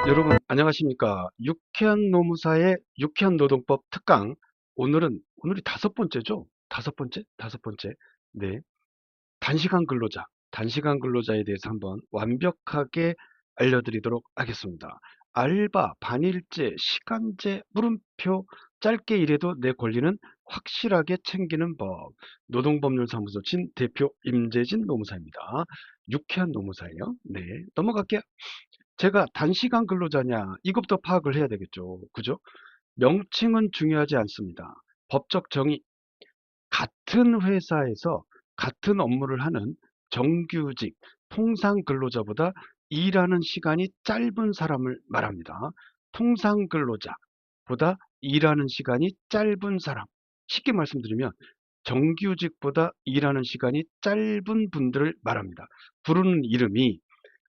여러분 안녕하십니까? 유쾌한 노무사의 유쾌한 노동법 특강. 오늘이 다섯 번째죠? 다섯 번째. 네. 단시간 근로자에 대해서 한번 완벽하게 알려드리도록 하겠습니다. 알바, 반일제, 시간제, 물음표, 짧게 일해도 내 권리는 확실하게 챙기는 법. 노동법률사무소 진 대표 임재진 노무사입니다. 유쾌한 노무사예요. 네, 넘어갈게요. 제가 단시간 근로자냐 이것부터 파악을 해야 되겠죠. 그죠? 명칭은 중요하지 않습니다. 법적 정의, 같은 회사에서 같은 업무를 하는 정규직, 통상 근로자보다 일하는 시간이 짧은 사람을 말합니다. 통상 근로자보다 일하는 시간이 짧은 사람. 쉽게 말씀드리면 정규직보다 일하는 시간이 짧은 분들을 말합니다. 부르는 이름이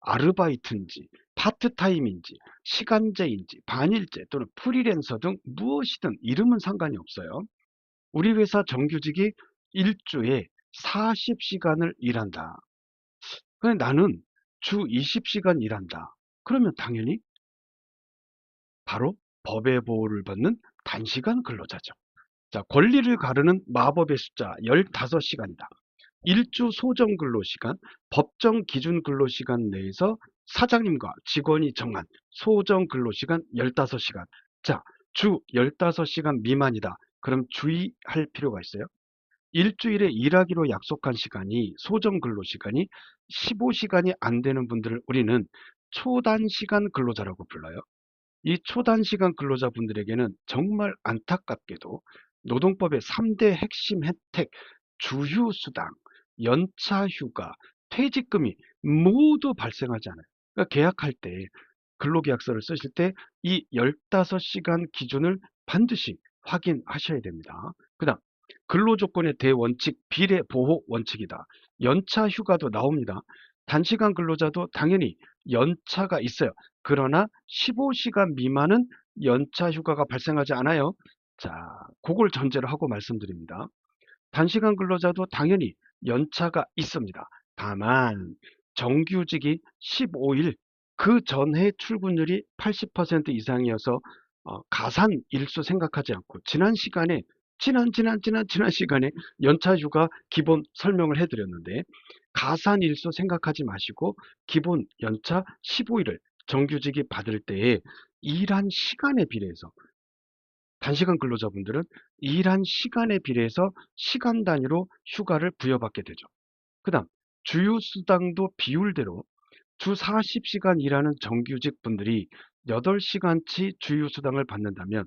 아르바이트인지 파트타임인지 시간제인지 반일제 또는 프리랜서 등 무엇이든 이름은 상관이 없어요. 우리 회사 정규직이 일주에 40시간을 일한다. 근데 나는 주 20시간 일한다. 그러면 당연히 바로 법의 보호를 받는 단시간 근로자죠. 자, 권리를 가르는 마법의 숫자 15시간이다. 일주 소정 근로시간, 법정 기준 근로시간 내에서 사장님과 직원이 정한 소정 근로시간 15시간. 자, 주 15시간 미만이다. 그럼 주의할 필요가 있어요. 일주일에 일하기로 약속한 시간이 소정 근로시간이 15시간이 안 되는 분들을 우리는 초단시간 근로자라고 불러요. 이 초단시간 근로자분들에게는 정말 안타깝게도 노동법의 3대 핵심 혜택, 주휴수당, 연차휴가, 퇴직금이 모두 발생하지 않아요. 그러니까 계약할 때, 근로계약서를 쓰실 때 이 15시간 기준을 반드시 확인하셔야 됩니다. 그 다음, 근로조건의 대원칙, 비례보호 원칙이다. 연차휴가도 나옵니다. 단시간 근로자도 당연히 연차가 있어요. 그러나 15시간 미만은 연차 휴가가 발생하지 않아요. 자, 그걸 전제로 하고 말씀드립니다. 단시간 근로자도 당연히 연차가 있습니다. 다만 정규직이 15일 그 전해 출근율이 80% 이상이어서 가산 일수 생각하지 않고 지난 시간에 연차 휴가 기본 설명을 해드렸는데 가산 일수 생각하지 마시고 기본 연차 15일을 정규직이 받을 때에 일한 시간에 비례해서 단시간 근로자분들은 일한 시간에 비례해서 시간 단위로 휴가를 부여받게 되죠. 그 다음 주휴수당도 비율대로 주 40시간 일하는 정규직 분들이 8시간치 주휴수당을 받는다면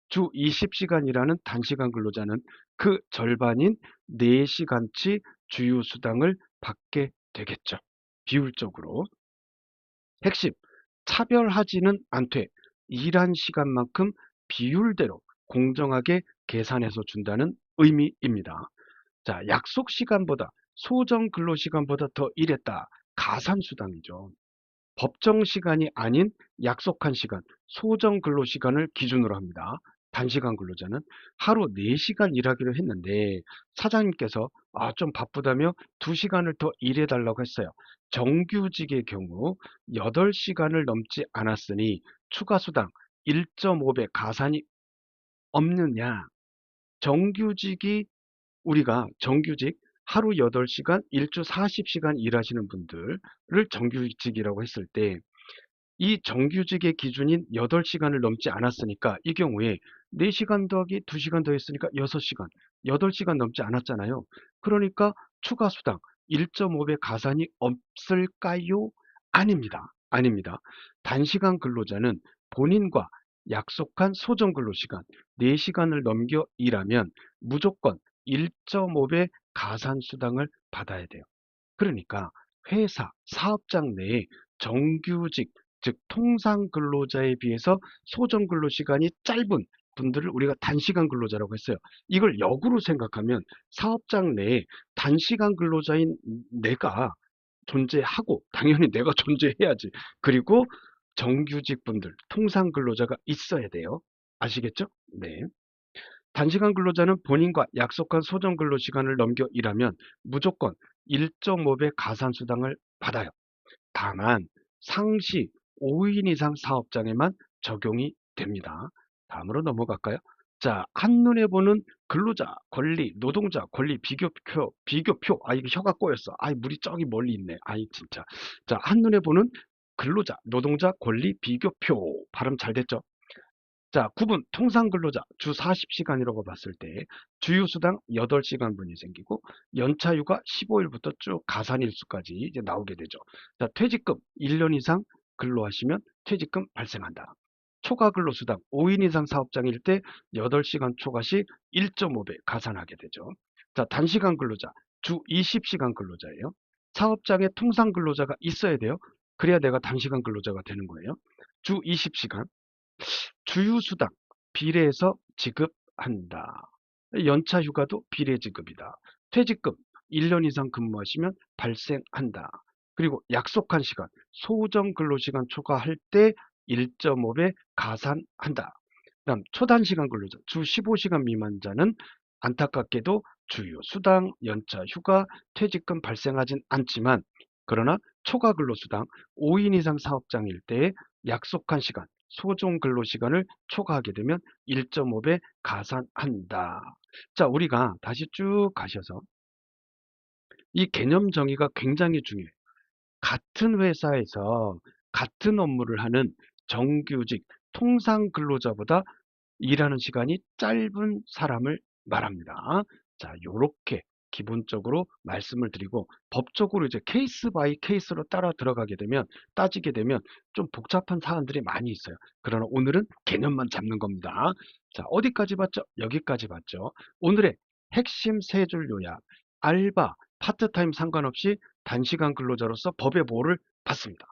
주 20시간 일하는 단시간 근로자는 그 절반인 4시간치 주휴수당을 받게 되겠죠. 비율적으로. 핵심, 차별하지는 않되 일한 시간만큼 비율대로 공정하게 계산해서 준다는 의미입니다. 자, 약속 시간보다 소정 근로 시간보다 더 일했다. 가산수당이죠. 법정 시간이 아닌 약속한 시간, 소정 근로 시간을 기준으로 합니다. 단시간 근로자는 하루 4시간 일하기로 했는데 사장님께서 좀 바쁘다며 2시간을 더 일해달라고 했어요. 정규직의 경우 8시간을 넘지 않았으니 추가 수당 1.5배 가산이 없느냐. 정규직이 우리가 정규직 하루 8시간, 일주 40시간 일하시는 분들을 정규직이라고 했을 때 이 정규직의 기준인 8시간을 넘지 않았으니까 이 경우에 4시간 더하기 2시간 더했으니까 6시간, 8시간 넘지 않았잖아요. 그러니까 추가 수당 1.5배 가산이 없을까요? 아닙니다. 아닙니다. 단시간 근로자는 본인과 약속한 소정 근로 시간 4시간을 넘겨 일하면 무조건 1.5배 가산 수당을 받아야 돼요. 그러니까 회사, 사업장 내에 정규직, 즉 통상 근로자에 비해서 소정 근로 시간이 짧은 분들을 우리가 단시간 근로자라고 했어요. 이걸 역으로 생각하면 사업장 내에 단시간 근로자인 내가 존재하고 당연히 내가 존재해야지. 그리고 정규직 분들, 통상 근로자가 있어야 돼요. 아시겠죠? 네. 단시간 근로자는 본인과 약속한 소정 근로 시간을 넘겨 일하면 무조건 1.5배 가산수당을 받아요. 다만 상시 5인 이상 사업장에만 적용이 됩니다. 다음으로 넘어갈까요? 자, 한눈에 보는 근로자 권리, 노동자 권리 비교표. 아, 이게 혀가 꼬였어. 아, 물이 저기 멀리 있네. 아이, 진짜. 자, 한눈에 보는 근로자, 노동자 권리 비교표. 발음 잘 됐죠? 자, 9분 통상근로자 주 40시간이라고 봤을 때 주휴수당 8시간분이 생기고 연차휴가 15일부터 쭉 가산일수까지 이제 나오게 되죠. 자, 퇴직금 1년 이상 근로하시면 퇴직금 발생한다. 초과근로수당 5인 이상 사업장일 때 8시간 초과 시 1.5배 가산하게 되죠. 자, 단시간 근로자 주 20시간 근로자예요. 사업장에 통상 근로자가 있어야 돼요. 그래야 내가 단시간 근로자가 되는 거예요. 주 20시간 주휴수당 비례해서 지급한다. 연차 휴가도 비례 지급이다. 퇴직금 1년 이상 근무하시면 발생한다. 그리고 약속한 시간, 소정 근로시간 초과할 때 1.5배 가산한다. 그다음 초단시간 근로자, 주 15시간 미만자는 안타깝게도 주휴, 수당, 연차, 휴가, 퇴직금 발생하진 않지만 그러나 초과 근로수당 5인 이상 사업장일 때에 약속한 시간, 소정 근로시간을 초과하게 되면 1.5배 가산한다. 자, 우리가 다시 쭉 가셔서 이 개념 정의가 굉장히 중요해요. 같은 회사에서 같은 업무를 하는 정규직 통상 근로자보다 일하는 시간이 짧은 사람을 말합니다. 자, 요렇게 기본적으로 말씀을 드리고 법적으로 이제 케이스 바이 케이스로 따라 들어가게 되면 따지게 되면 좀 복잡한 사안들이 많이 있어요. 그러나 오늘은 개념만 잡는 겁니다. 자, 어디까지 봤죠? 여기까지 봤죠. 오늘의 핵심 세 줄 요약. 알바, 파트타임 상관없이 단시간 근로자로서 법의 보호를 받습니다.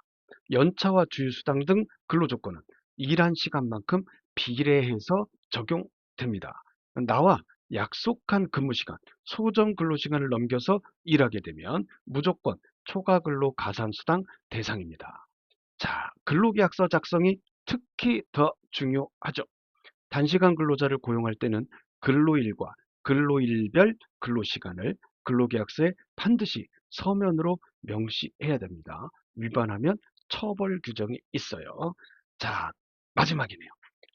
연차와 주휴수당 등 근로조건은 일한 시간만큼 비례해서 적용됩니다. 나와 약속한 근무시간, 소정 근로시간을 넘겨서 일하게 되면 무조건 초과근로 가산수당 대상입니다. 자, 근로계약서 작성이 특히 더 중요하죠. 단시간 근로자를 고용할 때는 근로일과 근로일별 근로시간을 근로계약서에 반드시 서면으로 명시해야 됩니다. 위반하면 처벌 규정이 있어요. 자, 마지막이네요.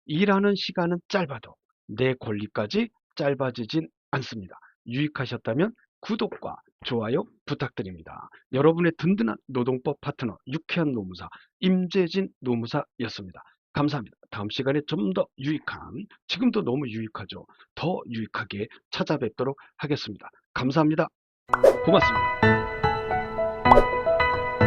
일하는 시간은 짧아도 내 권리까지 짧아지진 않습니다. 유익하셨다면 구독과 좋아요 부탁드립니다. 여러분의 든든한 노동법 파트너 유쾌한 노무사 임재진 노무사였습니다. 감사합니다. 다음 시간에 좀 더 유익한, 지금도 너무 유익하죠. 더 유익하게 찾아뵙도록 하겠습니다. 감사합니다. 고맙습니다.